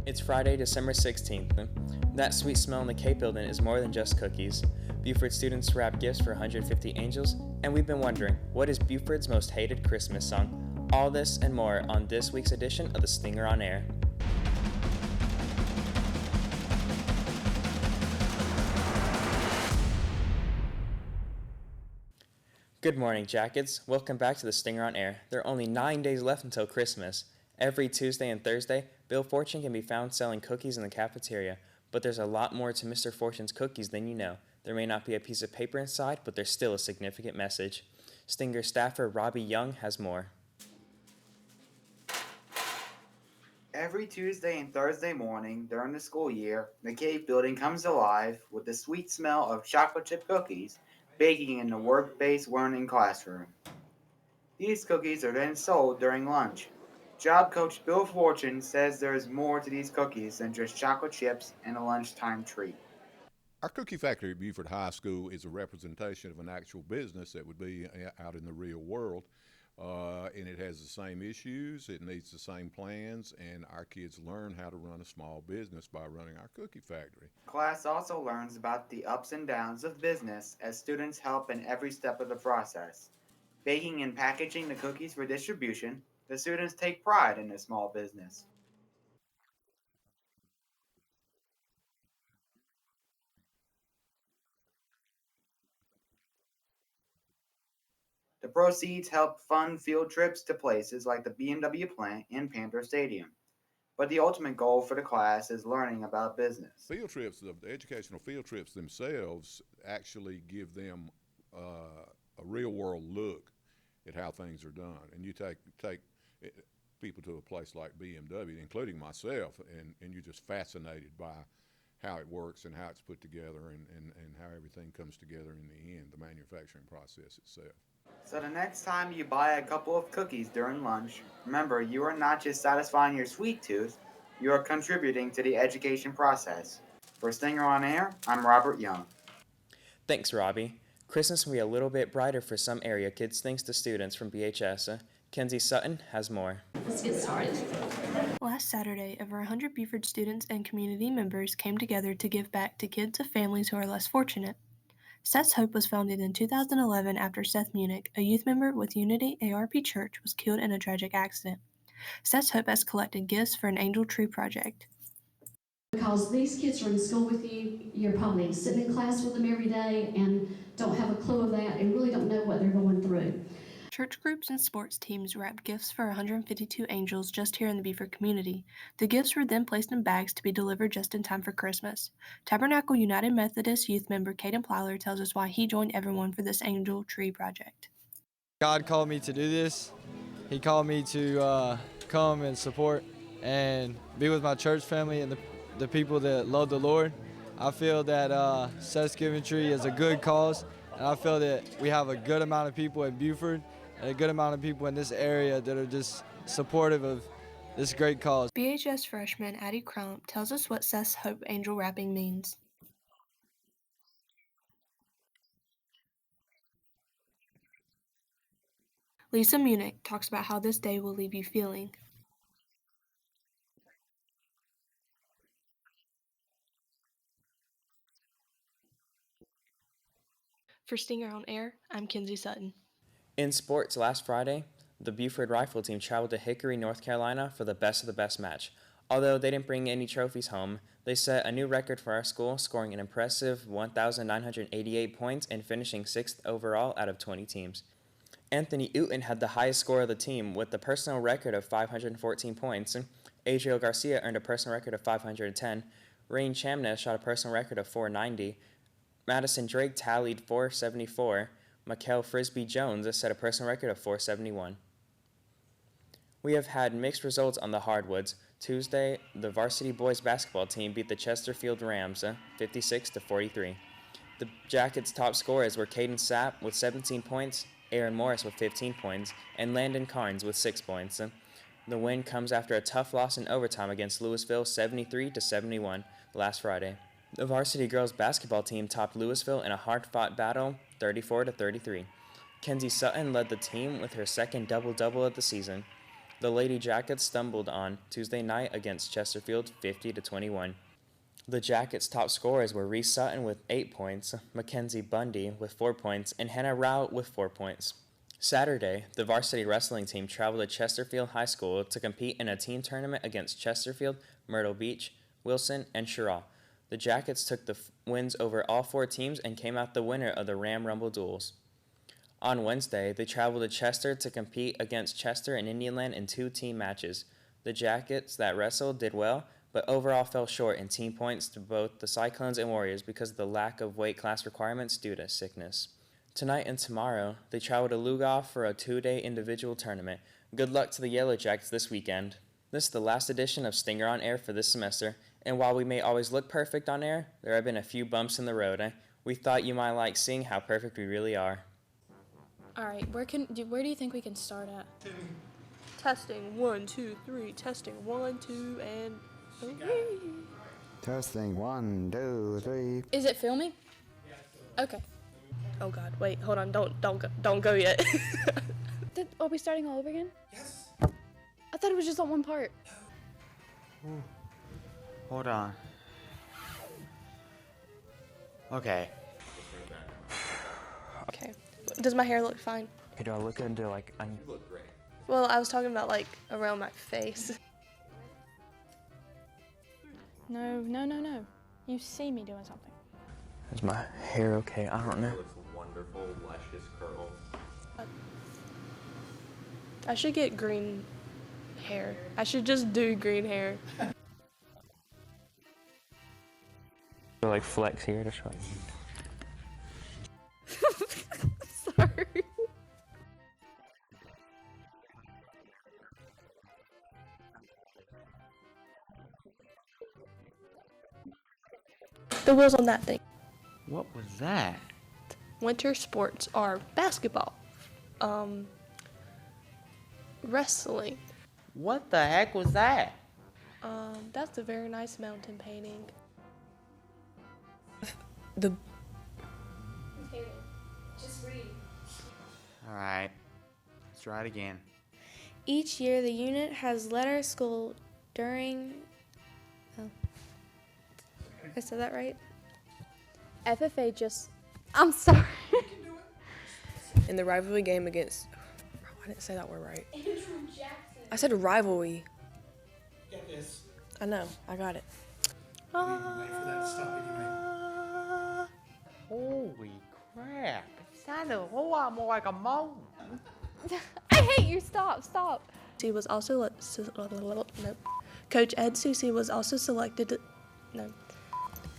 It's Friday, December 16th. That sweet smell in the Cape building is more than just cookies. Buford students wrap gifts for 150 angels, and we've been wondering, what is Buford's most hated Christmas song? All this and more on this week's edition of the Stinger on Air. Good morning, Jackets. Welcome back to the Stinger on Air. There are only 9 days left until Christmas. Every Tuesday and Thursday, Bill Fortune can be found selling cookies in the cafeteria. But there's a lot more to Mr. Fortune's cookies than you know. There may not be a piece of paper inside, but there's still a significant message. Stinger staffer Robbie Young has more. Every Tuesday and Thursday morning during the school year, the Cave building comes alive with the sweet smell of chocolate chip cookies baking in the work-based learning classroom. These cookies are then sold during lunch. Job coach Bill Fortune says there is more to these cookies than just chocolate chips and a lunchtime treat. Our cookie factory at Buford High School is a representation of an actual business that would be out in the real world. And it has the same issues, it needs the same plans, and our kids learn how to run a small business by running our cookie factory. Class also learns about the ups and downs of business as students help in every step of the process. Baking and packaging the cookies for distribution, the students take pride in their small business. The proceeds help fund field trips to places like the BMW plant and Panther Stadium. But the ultimate goal for the class is learning about business. Field trips, the educational field trips themselves actually give them a real world look at how things are done. And you take people to a place like BMW, including myself, and you're just fascinated by how it works and how it's put together and how everything comes together in the end, the manufacturing process itself. So the next time you buy a couple of cookies during lunch, remember you are not just satisfying your sweet tooth, you are contributing to the education process. For Stinger on Air, I'm Robert Young. Thanks, Robbie. Christmas will be a little bit brighter for some area kids thanks to students from BHS. Kenzie Sutton has more. Let's get started. Last Saturday, over 100 Buford students and community members came together to give back to kids of families who are less fortunate. Seth's Hope was founded in 2011 after Seth Munich, a youth member with Unity ARP Church, was killed in a tragic accident. Seth's Hope has collected gifts for an angel tree project. Because these kids are in school with you, you're probably sitting in class with them every day and don't have a clue of that and really don't know what they're going through. Church groups and sports teams wrapped gifts for 152 angels just here in the Buford community. The gifts were then placed in bags to be delivered just in time for Christmas. Tabernacle United Methodist youth member Caden Plyler tells us why he joined everyone for this angel tree project. God called me to do this. He called me to come and support and be with my church family and the people that love the Lord. I feel that Seth's Giving Tree is a good cause, and I feel that we have a good amount of people in Buford and a good amount of people in this area that are just supportive of this great cause. BHS freshman Addie Crump tells us what Seth's Hope angel wrapping means. Lisa Munich talks about how this day will leave you feeling. For Stinger on Air, I'm Kenzie Sutton. In sports, last Friday, the Buford rifle team traveled to Hickory, North Carolina for the best of the best match. Although they didn't bring any trophies home, they set a new record for our school, scoring an impressive 1,988 points and finishing 6th overall out of 20 teams. Anthony Uten had the highest score of the team with the personal record of 514 points. Adriel Garcia earned a personal record of 510. Rain Chamnes shot a personal record of 490. Madison Drake tallied 474. Mikel Frisbee Jones set a personal record of 471. We have had mixed results on the hardwoods. Tuesday, the varsity boys basketball team beat the Chesterfield Rams 56-43. The Jackets' top scorers were Caden Sapp with 17 points, Aaron Morris with 15 points, and Landon Carnes with 6 points. The win comes after a tough loss in overtime against Louisville 73-71 last Friday. The varsity girls basketball team topped Louisville in a hard-fought battle 34-33. Kenzie Sutton led the team with her second double-double of the season. The Lady Jackets stumbled on Tuesday night against Chesterfield 50-21. The Jackets' top scorers were Reese Sutton with 8 points, Mackenzie Bundy with 4 points, and Hannah Rao with 4 points. Saturday, the varsity wrestling team traveled to Chesterfield High School to compete in a team tournament against Chesterfield, Myrtle Beach, Wilson, and Cheraw. The Jackets took the wins over all 4 teams and came out the winner of the Ram Rumble duels. On Wednesday, they traveled to Chester to compete against Chester and Indianland in 2 team matches. The Jackets that wrestled did well, but overall fell short in team points to both the Cyclones and Warriors because of the lack of weight class requirements due to sickness. Tonight and tomorrow, they travel to Lugoff for a 2-day individual tournament. Good luck to the Yellow Jackets this weekend. This is the last edition of Stinger on Air for this semester, and while we may always look perfect on air, there have been a few bumps in the road. We thought you might like seeing how perfect we really are. All right, where do you think we can start at? Testing 1, 2, 3. Testing 1, 2, and 3. Testing 1, 2, 3. Is it filming? Okay. Oh God, wait, hold on, don't go yet. Are we starting all over again? Yes. I thought it was just on one part. Ooh. Hold on. Okay. Okay. Does my hair look fine? Okay, do I look into like? You look great. Well, I was talking about like around my face. No. You see me doing something. Is my hair okay? I don't know. It looks wonderful, luscious curls. I should get green hair. I should just do green hair. Like flex here to show. Sorry. The wheels on that thing. What was that? Winter sports are basketball, wrestling. What the heck was that? That's a very nice mountain painting. Just read. Alright. Let's try it again. Each year, the unit has led our school during... Oh. I said that right? FFA just... I'm sorry. In the rivalry game against... I didn't say that word right. I said rivalry. I know, I got it. Holy crap. It sounded a whole lot more like a moan. I hate you. Stop. He was also Coach Ed Susi was also selected.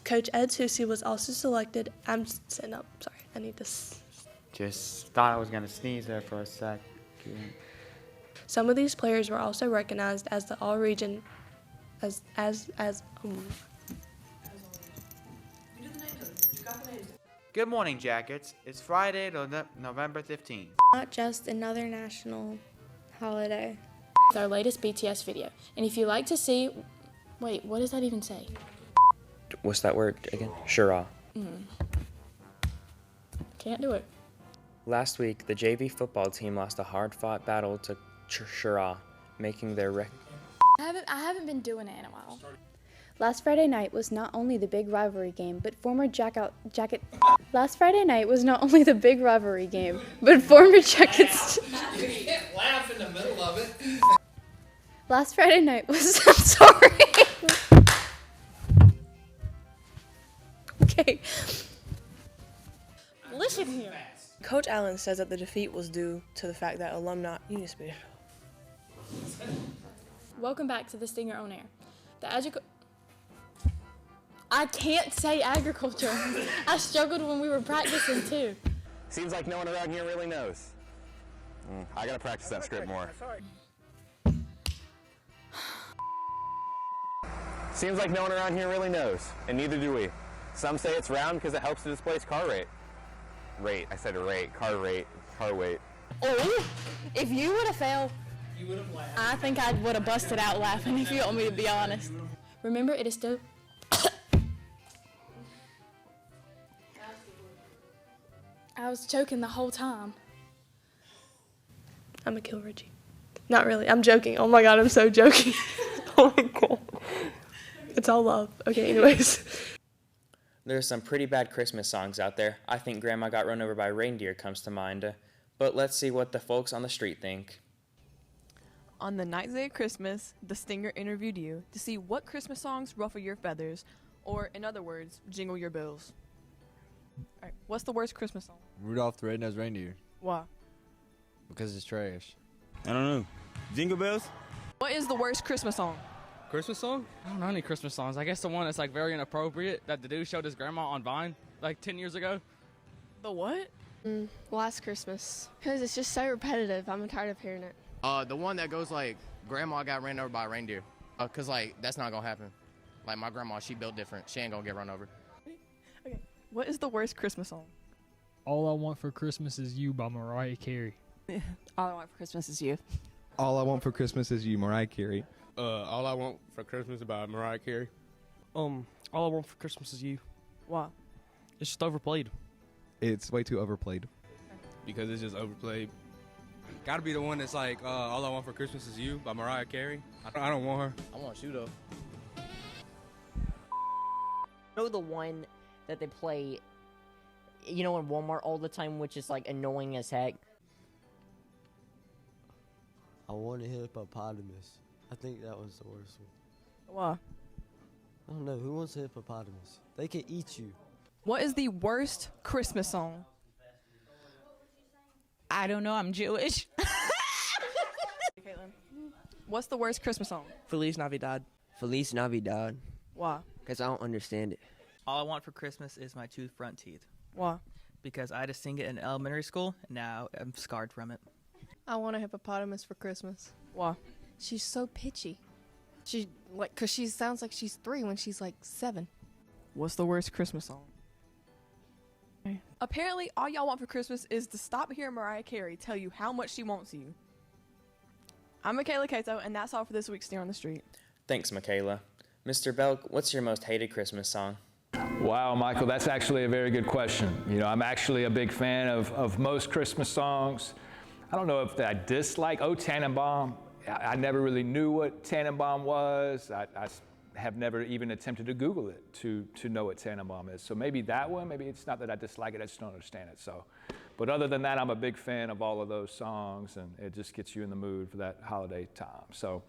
Coach Ed Susi was also selected. I'm sitting up. Sorry, I need this. Just thought I was gonna sneeze there for a sec. Some of these players were also recognized as the all-region, Good morning, Jackets. It's Friday, November 15th. Not just another national holiday. It's our latest BTS video. And if you like to see... Wait, what does that even say? What's that word again? Cheraw. Can't do it. Last week, the JV football team lost a hard-fought battle to Cheraw, making their I haven't been doing it in a while. Last Friday night was not only the big rivalry game, but former Last Friday night was not only the big rivalry game, but former Jackets. You can't laugh in the middle of it. Last Friday night was. I'm sorry. Okay. Listen here. Coach Allen says that the defeat was due to the fact that alumni. You need to speak. Welcome back to the Stinger on Air. I can't say agriculture. I struggled when we were practicing too. Seems like no one around here really knows. I gotta practice that script more. Seems like no one around here really knows, and neither do we. Some say it's round because it helps to displace car rate. I said rate, car weight. Oh, if you would have failed, you would have laughed. I think I would have busted out laughing if you want me to be honest. Remember, it is still... I was choking the whole time. I'm gonna kill Reggie. Not really. I'm joking. Oh my god, I'm so joking. Oh my god. It's all love. Okay, anyways. There's some pretty bad Christmas songs out there. I think Grandma Got Run Over by Reindeer comes to mind. But let's see what the folks on the street think. On the ninth day of Christmas, the Stinger interviewed you to see what Christmas songs ruffle your feathers, or in other words, jingle your bells. Alright, what's the worst Christmas song? Rudolph the Red-Nosed Reindeer. Why? Because it's trash. I don't know. Jingle bells? What is the worst Christmas song? Christmas song? I don't know any Christmas songs. I guess the one that's like very inappropriate that the dude showed his grandma on Vine like 10 years ago. The what? Last Christmas. Because it's just so repetitive. I'm tired of hearing it. The one that goes like, Grandma got ran over by a reindeer. Cause like, that's not gonna happen. Like my grandma, she built different. She ain't gonna get run over. Okay. What is the worst Christmas song? All I Want for Christmas Is You by Mariah Carey. All I Want for Christmas Is You. All I Want for Christmas Is You, Mariah Carey. All I Want for Christmas by Mariah Carey. All I Want for Christmas Is You. Why? It's just overplayed. It's way too overplayed. Because it's just overplayed. Gotta be the one that's like, All I Want for Christmas Is You by Mariah Carey. I don't want her. I want you though. Know the one that they play, in Walmart all the time, which is like annoying as heck. I want a hippopotamus. I think that was the worst one. Why? I don't know. Who wants a hippopotamus? They can eat you. What is the worst Christmas song? I don't know. I'm Jewish. Caitlin, what's the worst Christmas song? Feliz Navidad. Feliz Navidad. Why? Because I don't understand it. All I Want for Christmas Is My Two Front Teeth. Why? Because I had to sing it in elementary school, and now I'm scarred from it. I want a hippopotamus for Christmas. Why? She's so pitchy. Cause she sounds like she's 3 when she's like 7. What's the worst Christmas song? Apparently, all y'all want for Christmas is to stop hearing Mariah Carey tell you how much she wants you. I'm Michaela Cato, and that's all for this week's Steer on the Street. Thanks, Michaela. Mr. Belk, what's your most hated Christmas song? Wow, Michael, that's actually a very good question. I'm actually a big fan of most Christmas songs. I don't know if I dislike "Oh Tannenbaum." I never really knew what Tannenbaum was. I have never even attempted to Google it to know what Tannenbaum is. So maybe that one, maybe it's not that I dislike it, I just don't understand it. But other than that, I'm a big fan of all of those songs, and it just gets you in the mood for that holiday time. So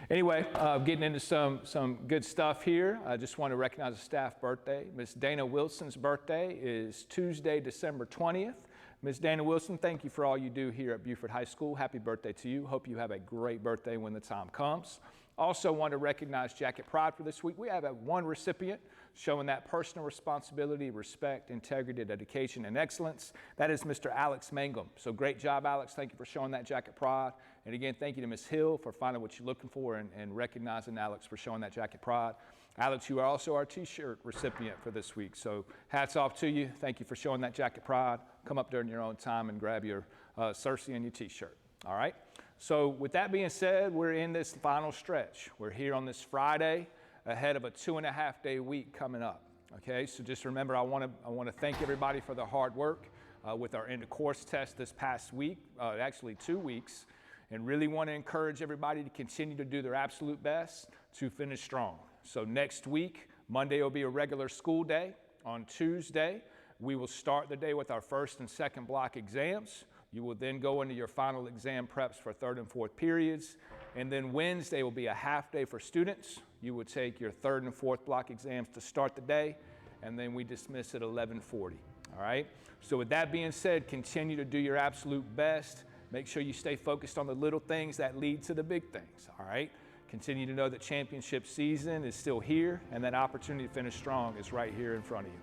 anyway, getting into some good stuff here. I just want to recognize a staff birthday. Miss Dana Wilson's birthday is Tuesday, December 20th. Ms. Dana Wilson, thank you for all you do here at Buford High School. Happy birthday to you. Hope you have a great birthday when the time comes. Also want to recognize Jacket Pride for this week. We have one recipient showing that personal responsibility, respect, integrity, dedication, and excellence. That is Mr. Alex Mangum. So great job, Alex. Thank you for showing that Jacket Pride. And again, thank you to Ms. Hill for finding what you're looking for and recognizing Alex for showing that Jacket Pride. Alex, you are also our t-shirt recipient for this week. So hats off to you. Thank you for showing that Jacket Pride. Come up during your own time and grab your Cersei and your t-shirt. All right? So with that being said, we're in this final stretch. We're here on this Friday ahead of a 2.5-day week coming up. Okay, so just remember, I want to thank everybody for their hard work with our end of course test this past week, actually 2 weeks, and really want to encourage everybody to continue to do their absolute best to finish strong. So next week, Monday will be a regular school day. On Tuesday, we will start the day with our first and second block exams. You will then go into your final exam preps for third and fourth periods. And then Wednesday will be a half day for students. You will take your third and fourth block exams to start the day, and then we dismiss at 11:40. All right? So with that being said, continue to do your absolute best. Make sure you stay focused on the little things that lead to the big things. All right? Continue to know that championship season is still here, and that opportunity to finish strong is right here in front of you.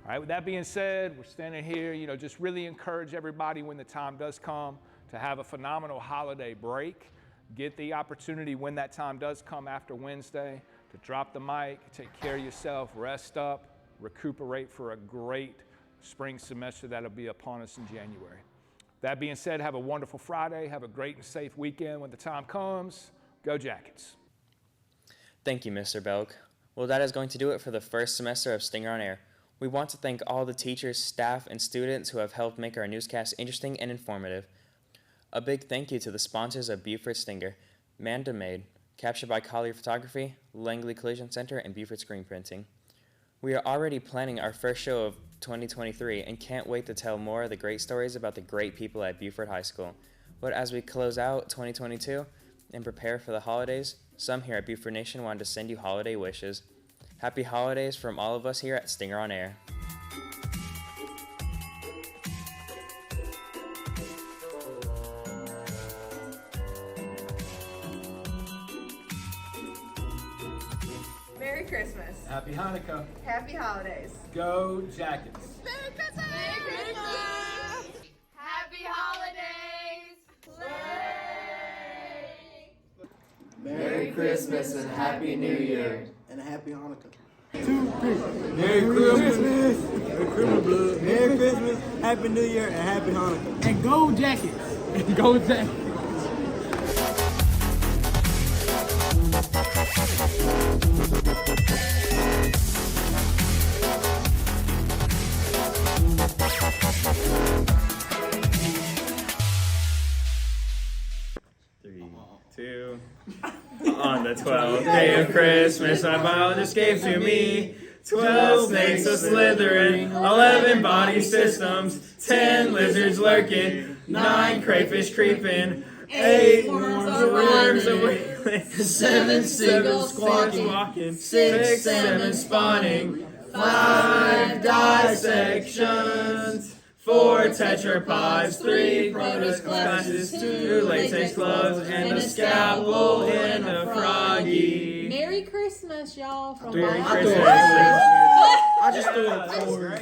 All right, with that being said, we're standing here, just really encourage everybody when the time does come to have a phenomenal holiday break. Get the opportunity when that time does come after Wednesday to drop the mic, take care of yourself, rest up, recuperate for a great spring semester that'll be upon us in January. That being said, have a wonderful Friday. Have a great and safe weekend when the time comes. Go Jackets. Thank you, Mr. Belk. Well, that is going to do it for the first semester of Stinger on Air. We want to thank all the teachers, staff, and students who have helped make our newscast interesting and informative. A big thank you to the sponsors of Buford Stinger, Man to Maid, captured by Collier Photography, Langley Collision Center, and Buford Screen Printing. We are already planning our first show of 2023 and can't wait to tell more of the great stories about the great people at Buford High School. But as we close out 2022 and prepare for the holidays, some here at Buford Nation wanted to send you holiday wishes. Happy holidays from all of us here at Stinger on Air. Merry Christmas. Happy Hanukkah. Happy holidays. Go Jackets. Merry Christmas. Merry Christmas. Happy holidays. Play. Merry Christmas and Happy New Year. And a Happy Hanukkah. 2, 3. Merry Christmas. Merry Christmas. Merry Christmas, Happy New Year, and Happy Hanukkah. And go Jackets. Go Jackets. On the 12th day of Christmas, my biologist gave to me 12 snakes a slithering, 11 body systems, 10 lizards lurking, 9 crayfish creeping, 8 worms a wailing, 7 seagulls squawking, 6, 7 spawning, 5 dissections, 4 tetrapods, 3 protist classes, 2 latex gloves, and a scalpel in a froggy. Merry Christmas, y'all. From Merry my Christmas. I just threw it forward.